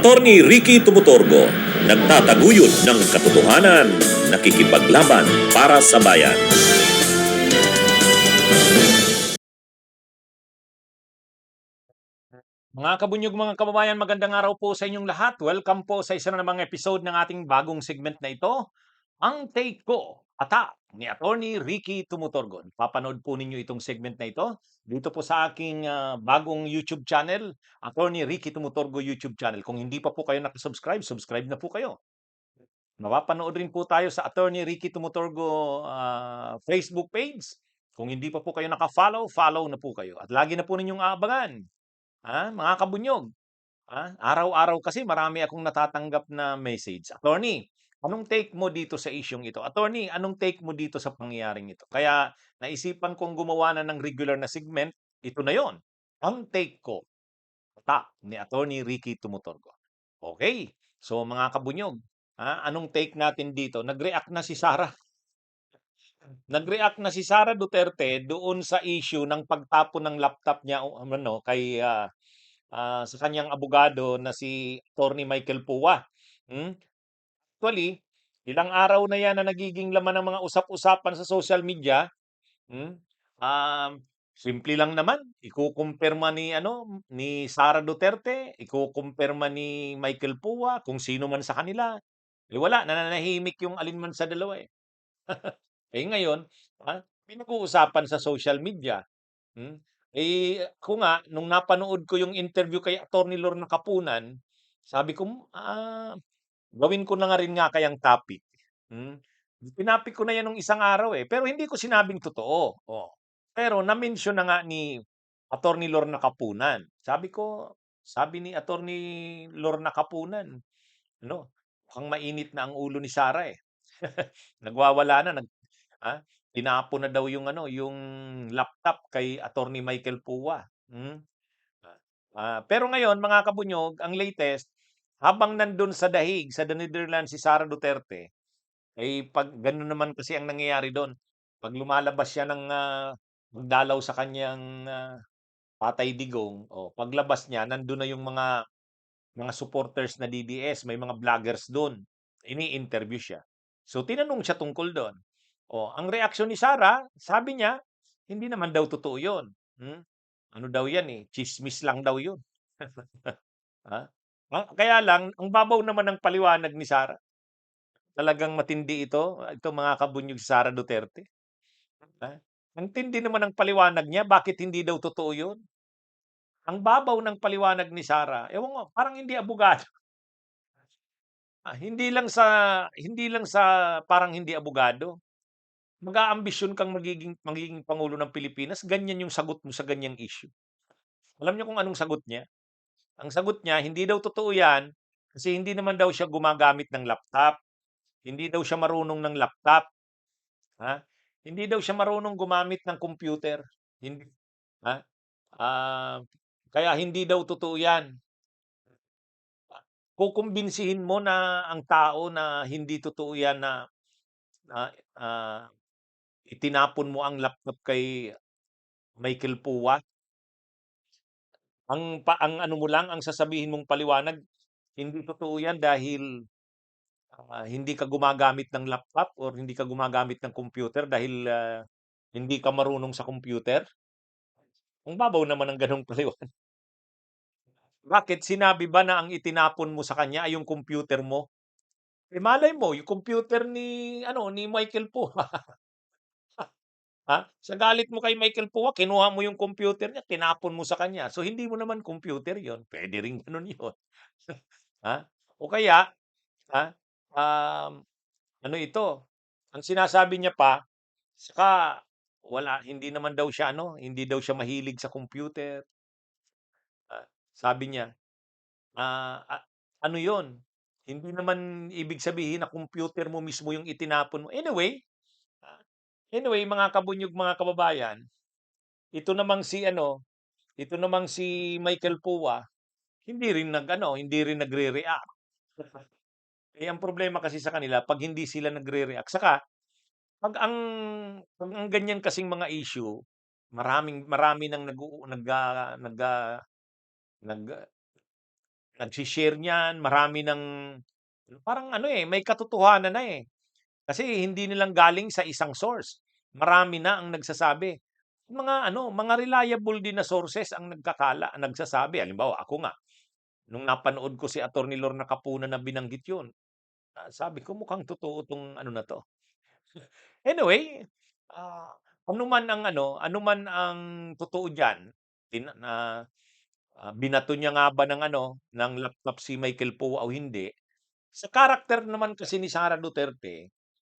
Attorney Ricky Tumutorgo, nagtataguyod ng katotohanan, nakikipaglaban para sa bayan. Mga kabunyog, mga kababayan, magandang araw po sa inyong lahat. Welcome po sa isa na namang episode ng ating bagong segment na ito, Ang Take Ko, Ata, ni Attorney Ricky Tumutorgo. Papanood po ninyo itong segment na ito dito po sa aking bagong YouTube channel, Attorney Ricky Tumutorgo YouTube channel. Kung hindi pa po kayo nakasubscribe, subscribe na po kayo. Mapapanood rin po tayo sa Attorney Ricky Tumutorgo Facebook page. Kung hindi pa po kayo naka-follow, follow na po kayo. At lagi na po ninyong aabangan, mga kabunyog. Araw-araw kasi marami akong natatanggap na message. Attorney, anong take mo dito sa isyung ito? Attorney, anong take mo dito sa pangyayaring ito? Kaya naisipan kong gumawa na ng regular na segment. Ito na yon. Ang take ko. Ni Attorney Ricky Tumutorgo. Okay. So mga kabunyog, anong take natin dito? Nag-react na si Sara. Nag-react na si Sara Duterte doon sa issue ng pagtapon ng laptop niya kay sa kanyang abogado na si Attorney Michael Puwa. Actually, ilang araw na yan na nagiging laman ng mga usap-usapan sa social media. Hmm? Um, Simple lang naman, ikukumpirma ni Sara Duterte, ikukumpirma ni Michael Puwa kung sino man sa kanila. Wala, nananahimik yung alinman sa dalawa eh. Ngayon, pinag-uusapan sa social media. Hmm? Ako nga, nung napanood ko yung interview kay Attorney Lorna Kapunan, sabi ko, gawin ko na nga rin nga kayang topic. Hmm? Pinapik ko na yan nung isang araw eh, pero hindi ko sinabing totoo. Oh. Pero na-mention na nga ni Attorney Lorna Kapunan. Sabi ni Attorney Lorna Kapunan, mukhang mainit na ang ulo ni Sara eh. Nagwawala na, ah, tinapon na daw yung laptop kay Attorney Michael Puwa. Pero ngayon mga kabunyog, ang latest, habang nandun sa dahig sa The Netherlands si Sara Duterte, 'pag gano'n naman kasi ang nangyayari do'n, 'pag lumalabas siya ng, magdalaw sa kanyang, Patay Digong, paglabas niya nandun na yung mga supporters na DDS, may mga vloggers do'n, ini-interview siya. So tinanong siya tungkol do'n. Ang reaksyon ni Sara, sabi niya, hindi naman daw totoo 'yun. Ano daw 'yan, tsismis lang daw 'yun. Ah, Kaya lang ang babaw naman ng paliwanag ni Sara. Talagang matindi ito mga kabunyog si Sara Duterte. Ah, ang tindi naman ng paliwanag niya, bakit hindi daw totoo 'yun? Ang babaw ng paliwanag ni Sara, ewan ko, parang hindi abogado. Hindi lang sa parang hindi abogado, mag-aambisyon kang magiging pangulo ng Pilipinas, ganyan yung sagot mo sa ganyang issue. Alam niyo kung anong sagot niya? Ang sagot niya, hindi daw totoo 'yan, kasi hindi naman daw siya gumagamit ng laptop. Hindi daw siya marunong ng laptop, ha? Hindi daw siya marunong gumamit ng computer. Hindi, ha? Ah, Kaya hindi daw totoo 'yan. Kukumbinsihin mo na ang tao na hindi totoo 'yan na, ah, ah, itinapon mo ang laptop kay Michael Puwa. Ang ano mo lang, ang sasabihin mong paliwanag, hindi totoo 'yan dahil, hindi ka gumagamit ng laptop or hindi ka gumagamit ng computer dahil, hindi ka marunong sa computer. Ang babaw naman ng gano'ng paliwanag. Bakit sinabi ba na ang itinapon mo sa kanya ay yung computer mo? Malay mo yung computer ni Michael Puha, sa galit mo kay Michael Puha kinuha mo yung computer niya, tinapon mo sa kanya. So hindi mo naman computer yon, puwede ring gano'n yun. O kaya, ah, um, ano ito, ang sinasabi niya pa, saka hindi naman daw siya hindi daw siya mahilig sa computer. Sabi niya, Ah, a ano 'yun, hindi naman ibig sabihin na computer mo mismo yung itinapon mo. Anyway, mga kabunyog, mga kababayan, ito namang si Michael Puwa, hindi rin nagre-react. Ang problema kasi sa kanila 'pag hindi sila nagre-react, saka 'pag ang 'pag ang ganyan kasing mga issue, marami ng nag-u nag, ah, nag, ah, nag nagshi-share niyan, marami ng parang ano, may katotohanan na, eh. Kasi hindi nilang galing sa isang source, marami na ang nagsasabi. Mga reliable din na sources ang nagsasabi. Halimbawa, ako nga, nung napanood ko si Attorney Lorna Capuna na binanggit 'yun, sabi ko mukhang totoo 'tong ano na 'to. Anyway, ah, ano man ang totoo diyan, binato niya nga ba ng laptop si Michael Poe o hindi, sa karakter naman kasi ni Sara Duterte,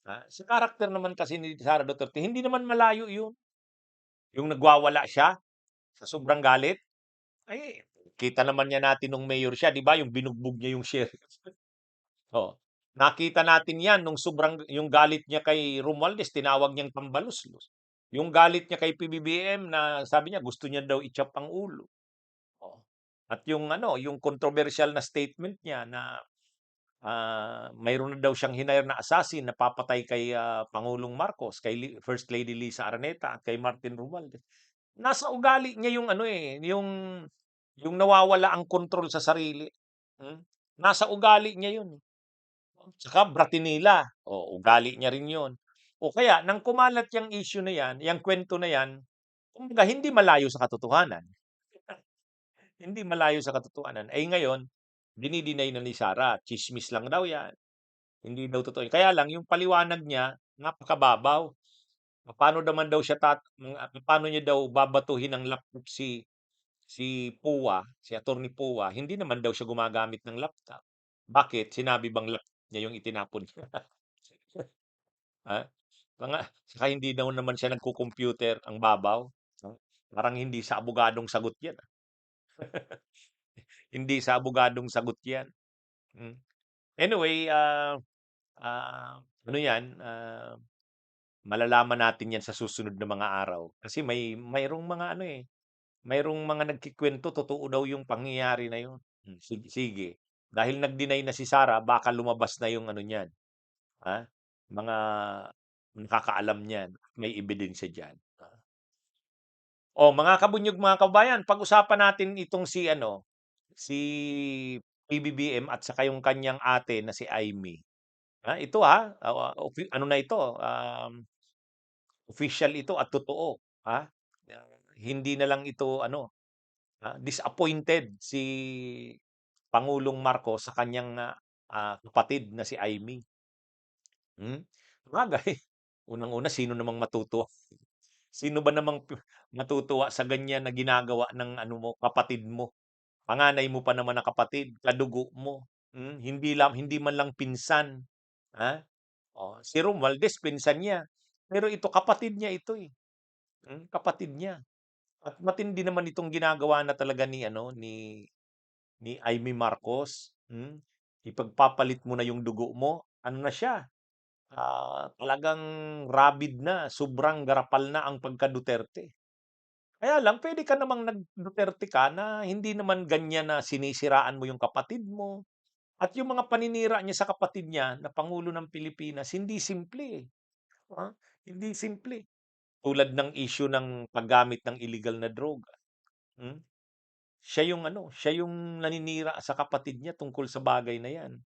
sa karakter naman kasi ni Sara Duterte, hindi naman malayo 'yun. Yung nagwawala siya sa sobrang galit, ay kita naman niya natin nung mayor siya, 'di ba, yung binugbog niya yung sheriff. Oh, nakita natin 'yan nung yung galit niya kay Romualdez, tinawag niyang tambaluslos. Yung galit niya kay PBBM na sabi niya gusto niya daw i-chop ang ulo, oh. At yung controversial na statement niya na, mayroon na daw siyang hinire na assassin na papatay kay, Pangulong Marcos, kay First Lady Lisa Araneta at kay Martin Romualdez. Nasa ugali niya yung nawawala ang kontrol sa sarili, hmm. Nasa ugali niya yun, eh. Tsaka Bratinila, ugali niya rin yun. O kaya nang kumalat yang issue na yan, yang kwento na yan, kumbaga hindi malayo sa katotohanan. Hindi malayo sa katotohanan. Eh, ngayon, dini-deny na ni Sara, tsismis lang daw yan, hindi daw totoo. Kaya lang yung paliwanag niya napakababaw. Paano niya daw babatuhin ng laptop si si Attorney Poa, hindi naman daw siya gumagamit ng laptop. Bakit? Sinabi bang laptop niya yung itinapon niya? Ah, saka hindi daw naman siya nagko-computer, ang babaw. No? Parang hindi sa abogadong sagot 'yan. Hindi sa abogadong sagot 'yan. Hmm. Anyway, ano 'yan, malalaman natin 'yan sa susunod na mga araw. Kasi mayroong mga mayroong mga nagkikwento totoo daw yung pangyayari na yun. Sige, sige. Dahil nag-deny na si Sara, baka lumabas na yung ano niyan, ha? Mga nakakaalam niyan, may ebidensya diyan. Mga kabunyog, mga kabayan, pag-usapan natin itong si PBBM at saka yung kanyang ate na si Imee. Ito ano na ito, official ito at totoo, ha? Hindi na lang ito disappointed si Pangulong Marcos sa kanyang, kapatid na si Imee. Sabagay, unang-una sino namang matutuwa sino ba namang matutuwa sa ganyan na ginagawa ng kapatid mo? Panganay mo pa naman na kapatid, kadugo mo, hindi man lang pinsan, ha? Si Romualdez pinsan niya, pero ito kapatid niya ito, eh, kapatid niya. At matindi naman itong ginagawa na talaga ni Imee Marcos, ipagpapalit mo na yung dugo mo, ano na siya, talagang rabid na, sobrang garapal na ang pagka-Duterte. Kaya lang puwede ka namang nag-Duterte ka na hindi naman ganyan na sinisiraan mo yung kapatid mo at yung mga paninira niya sa kapatid niya na Pangulo ng Pilipinas hindi simple, eh, hindi simple. Tulad ng issue ng paggamit ng illegal na droga, hmm. Siya yung naninira sa kapatid niya tungkol sa bagay na 'yan,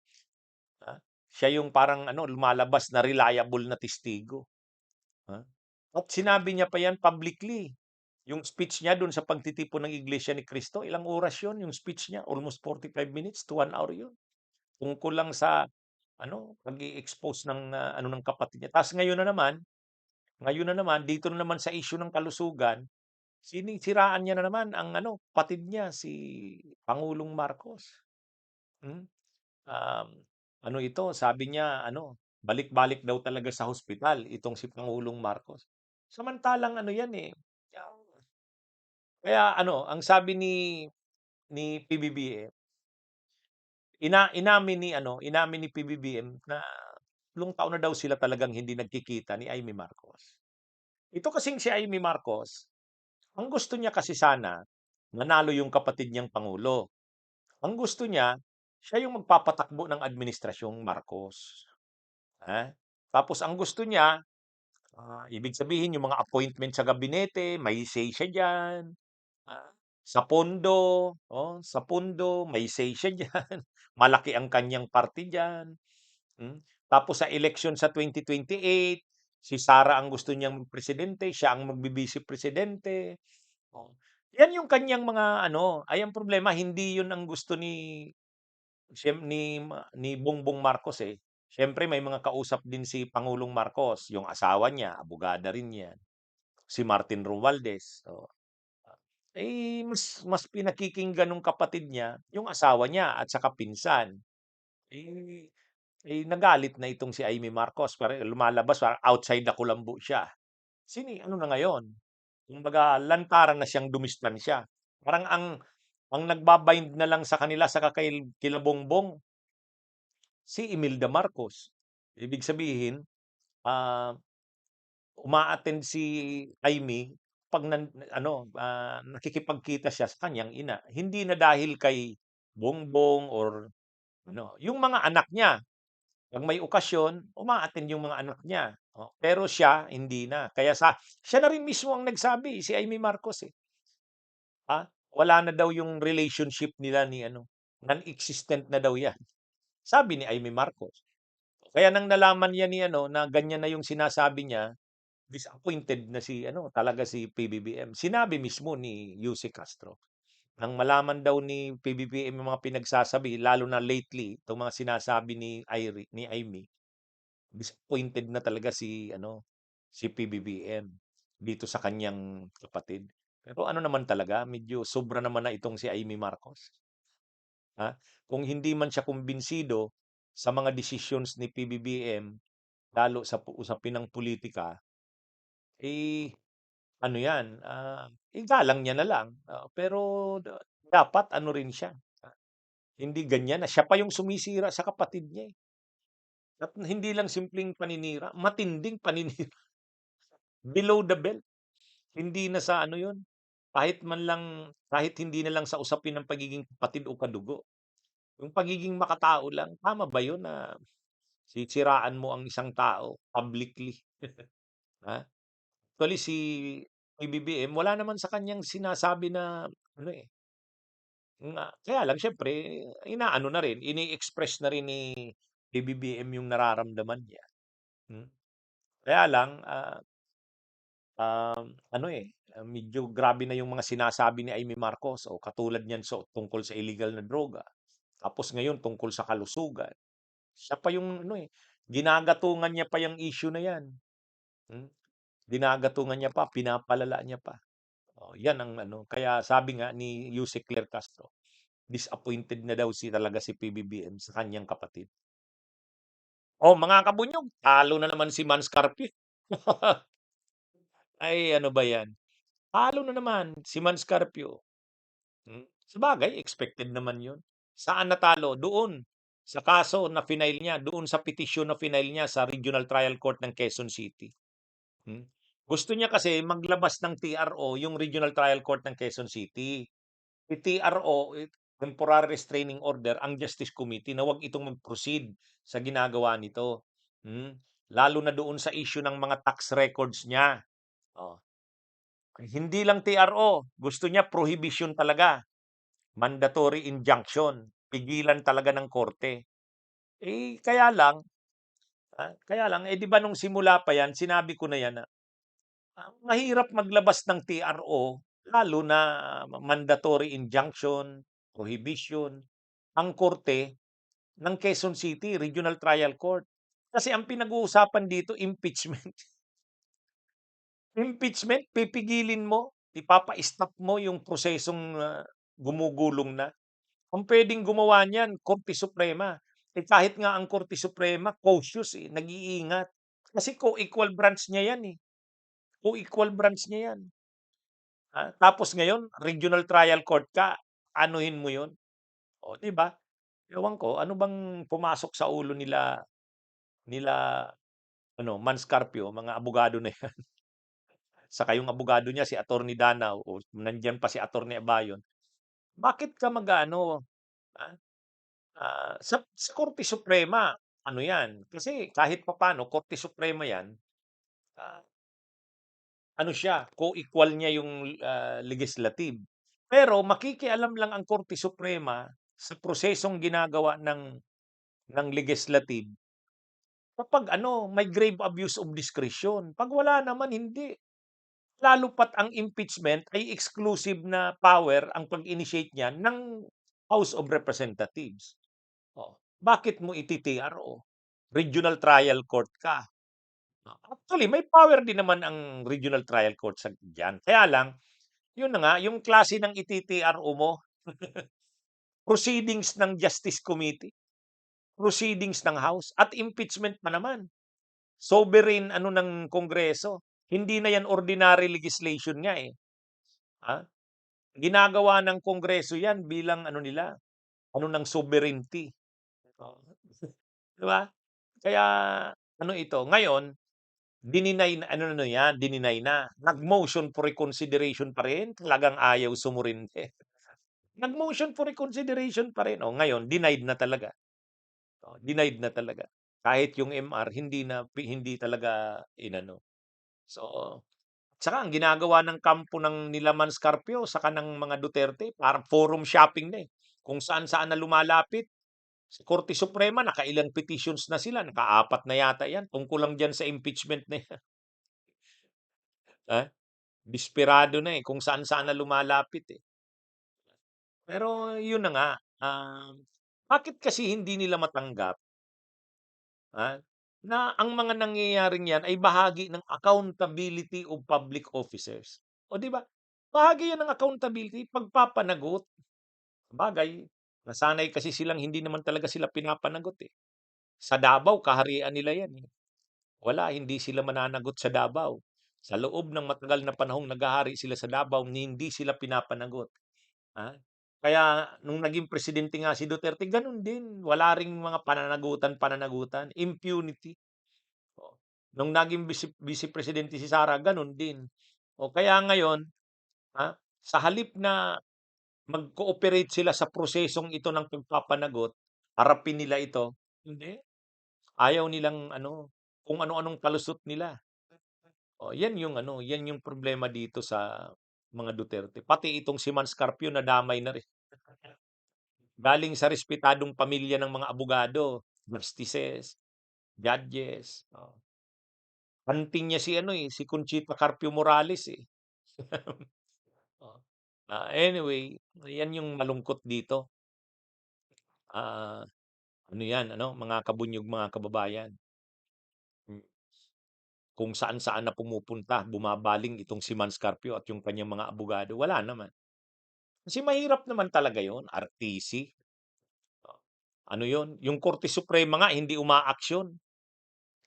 ah. Siya yung parang lumalabas na reliable na testigo, ah. At sinabi niya pa 'yan publicly. Yung speech niya dun sa pagtitipon ng Iglesia ni Cristo, ilang oras yun yung speech niya, almost 45 minutes to 1 hour yun. Tungkol lang sa pag-i-expose ng kapatid niya. Ta's ngayon na naman dito na naman sa issue ng kalusugan, sinisiraan niya na naman ang kapatid niya si Pangulong Marcos. Hmm, um, ito sabi niya balik-balik daw talaga sa hospital itong si Pangulong Marcos. Samantalang ano yan, eh, kaya ang sabi ni PBBM, inamin ni PBBM na 3 taon na daw sila talagang hindi nagkikita ni Imee Marcos. Ito kasing si Imee Marcos, ang gusto niya kasi sana manalo yung kapatid niyang pangulo. Ang gusto niya, siya yung magpapatakbo ng administrasyong Marcos, Tapos ang gusto niya, ibig sabihin yung mga appointment sa gabinete may say siya diyan, ah. Sa pondo, sa pondo may say siya diyan, malaki ang kanyang parte diyan, Tapos sa eleksyon sa 2028, si Sara ang gusto niyang presidente, siya ang magbi-vice presidente, oh. 'Yan yung kanyang mga ano, ay ang problema hindi yun ang gusto ni Bongbong Marcos, eh. Siyempre may mga kausap din si Pangulong Marcos, yung asawa niya abogada rin 'yan, si Martin Romualdez, oh. Mas pinakikinggan nung kapatid niya yung asawa niya at saka pinsan. Eh, nagalit na itong si Amy Marcos lumalabas parang outside the kulambu siya. Ano na ngayon, kumbaga lantaran na siyang dumistansya. Parang ang nagba-bind na lang sa kanila saka kila Bongbong, si Imelda Marcos. Ibig sabihin, ah, uma-attend si Amy 'pag nakikipagkita siya sa kanyang ina. Hindi na dahil kay Bongbong or yung mga anak niya. 'Pag may okasyon, uma-attend yung mga anak niya, pero siya hindi na. Kaya siya na rin mismo ang nagsabi, si Amy Marcos, eh, wala na daw yung relationship nila ni non-existent na daw 'yan, sabi ni Amy Marcos. Kaya nang nalaman niya na ganyan na yung sinasabi niya, disappointed na talaga si PBBM. Sinabi mismo ni Yuse Castro, nang malaman daw ni PBBM yung mga pinagsasabi lalo na lately, itong mga sinasabi ni Amy. Disappointed na talaga si PBBM dito sa kanyang kapatid. Pero ano naman talaga, medyo sobra naman na itong si Amy Marcos, ha? Kung hindi man siya kumbinsido sa mga decisions ni PBBM, lalo sa usapin ng pulitika, eh, ano 'yan, igalang niya na lang. Pero dapat ano rin siya, ah, hindi ganyan na siya pa yung sumisira sa kapatid niya, eh. At hindi lang simpleng paninira, matinding paninira. Below the belt, hindi na sa ano 'yun, kahit hindi na lang sa usapin ng pagiging kapatid o kadugo, yung pagiging makatao lang, tama ba 'yun na sisiraan mo ang isang tao publicly, ha? Actually si PBBM wala naman sa kaniyang sinasabi na eh, kaya lang siyempre inaano na rin, ini-express na rin ni PBBM yung nararamdaman niya, hmm. Kaya lang, medyo grabe na yung mga sinasabi ni Amy Marcos o katulad niyan tungkol sa illegal na droga. Tapos ngayon tungkol sa kalusugan. Siya pa yung ginagatungan niya pa yung issue na yan. Hmm, ginagatungan niya pa, pinapalala niya pa. Yan ang kaya sabi nga ni Yuse Claire Castro, disappointed na daw talaga si PBBM sa kanyang kapatid. Mga kabunyog, talo na naman si Mans Carpio. Ay ano ba yan? Talo na naman si Mans Carpio. Sabagay expected naman 'yun. Saan natalo? Doon, sa kaso na final niya, doon sa petisyon na final niya sa Regional Trial Court ng Quezon City. Hmm. Gusto niya kasi maglabas ng TRO yung Regional Trial Court ng Quezon City. Yung TRO, Temporary Restraining Order, ang Justice Committee na 'wag itong mag-proceed sa ginagawa nito. Hmm. Lalo na doon sa issue ng mga tax records niya. Oh, hindi lang TRO, gusto niya prohibition talaga. Mandatory injunction, pigilan talaga ng korte. Kaya lang, 'di ba nung simula pa 'yan sinabi ko na 'yan na, mahirap maglabas ng TRO lalo na mandatory injunction, prohibition, ang korte ng Quezon City Regional Trial Court. Kasi ang pinag-uusapan dito impeachment. Impeachment, pipigilin mo, ipapa-stop mo yung prosesong, gumugulong na. Ang puwedeng gumawa niyan Korte Suprema. Kahit nga ang Korte Suprema cautious, nag-iingat. Kasi co-equal branch niya 'yan, eh, co-equal branch niya 'yan. Tapos ngayon Regional Trial Court ka, anuhin mo 'yun, 'di ba? Ewan ko ano bang pumasok sa ulo nila nila Manscarpio, mga abogado na 'yan. Saka yung abogado niya si Attorney Danao o nandiyan pa si Attorney Abayon. Bakit ka mag-aano, ah sa Korte Suprema, ano 'yan, kasi kahit papaano Korte Suprema 'yan, ah, ano siya, co-equal niya yung, legislative. Pero makikialam lang ang Korte Suprema sa prosesong ginagawa ng legislative kapag ano, may grave abuse of discretion. 'Pag wala naman, hindi. Lalo pat ang impeachment ay exclusive na power ang pag-initiate niyan ng House of Representatives. Oh, bakit mo iti-TRO? Regional Trial Court ka. Actually, may power din naman ang Regional Trial Court sa diyan. Kaya lang, yun na nga, yung klase ng iti-TRO mo, proceedings ng Justice Committee, proceedings ng House, at impeachment pa naman. Sovereign ano ng Kongreso. Hindi na yan ordinary legislation nga eh. Ha? Ginagawa ng Kongreso yan bilang ano nila, ano ng sovereignty. Oh. 'Di ba? Kaya ano ito, ngayon dininay na ano na yan, dininay na. Nag-motion for reconsideration pa rin, talagang ayaw sumurinde. Nag-motion for reconsideration pa rin. Oh, ngayon denied na talaga. Oh, denied na talaga. Kahit yung MR hindi talaga inano. So, tsaka ang ginagawa ng kampo ng nila Manscarpio saka ng mga Duterte parang forum shopping na eh. Kung saan-saan na lumalapit. Sa Korte Suprema nakailang petitions na sila, naka-4 na yata 'yan tungkol lang diyan sa impeachment na 'yan. Ah, desperado na, eh, kung saan-saan na lumalapit, eh. Pero 'yun na nga, bakit kasi hindi nila matanggap, ah, na ang mga nangyayaring 'yan ay bahagi ng accountability of public officers. O 'di ba, bahagi 'yan ng accountability, pagpapanagot. Sabagay, nasanay kasi silang hindi naman talaga sila pinapanagot, eh. Sa Davao kaharian nila 'yan, eh. Wala, hindi sila mananagot sa Davao. Sa loob ng matagal na panahong naghahari sila sa Davao, hindi sila pinapanagot, ah. Kaya nung naging presidente nga si Duterte gano'n din, wala ring mga pananagutan, impunity. Oh, nung naging vice presidente si Sara gano'n din. O kaya ngayon, sa halip na mag-cooperate sila sa prosesong ito ng pagpapanagot, harapin nila ito, hindi. Ayaw nilang ano, kung ano-anong palusot nila. Oh, 'yan yung ano, 'yan yung problema dito sa mga Duterte. Pati itong si Manscarpio nadamay na rin. Galing sa respetadong pamilya ng mga abogado, justices, judges, oh. Auntie niya si ano, eh, si Conchita Carpio Morales, eh. Oh. Anyway, 'yan yung malungkot dito. Ah, ano 'yan ano, mga kabunyog, mga kababayan. Hmm. Kung saan-saan na pumupunta, bumabaling itong si Manscarpio at yung kanyang mga abogado, wala naman. Kasi mahirap naman talaga yon, RTC. Oh, ano yon, yung Korte Suprema nga hindi umaaksyon,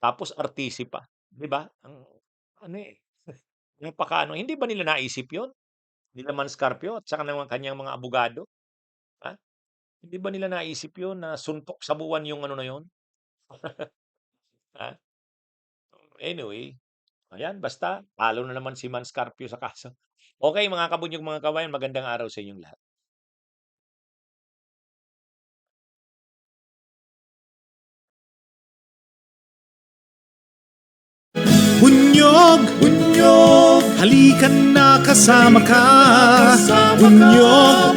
tapos RTC pa, 'di ba? Ang ano, eh, napakaano, hindi ba nila naisip yon? Nila Manscarpio at saka ng kanyang mga abogado, ha? Hindi ba nila naisip yon na suntok sa buwan yung ano na yon, ha? Anyway, ayan basta talo na naman si Manscarpio sa kaso. Okey mga kabunyog, mga kabayan, magandang araw sa inyong lahat. Bunyog, bunyog, halikan na kasama ka. Bunyog,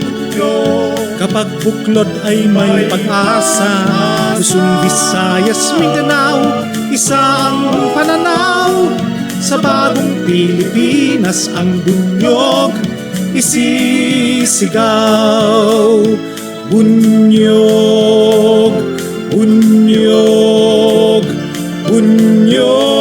kapag buklod ay may pag-asa. Luzon, Visayas, Mindanao, isa ang pananaw. Sa bagong Pilipinas ang bunyog isisigaw. Bunyog, bunyog, bunyog.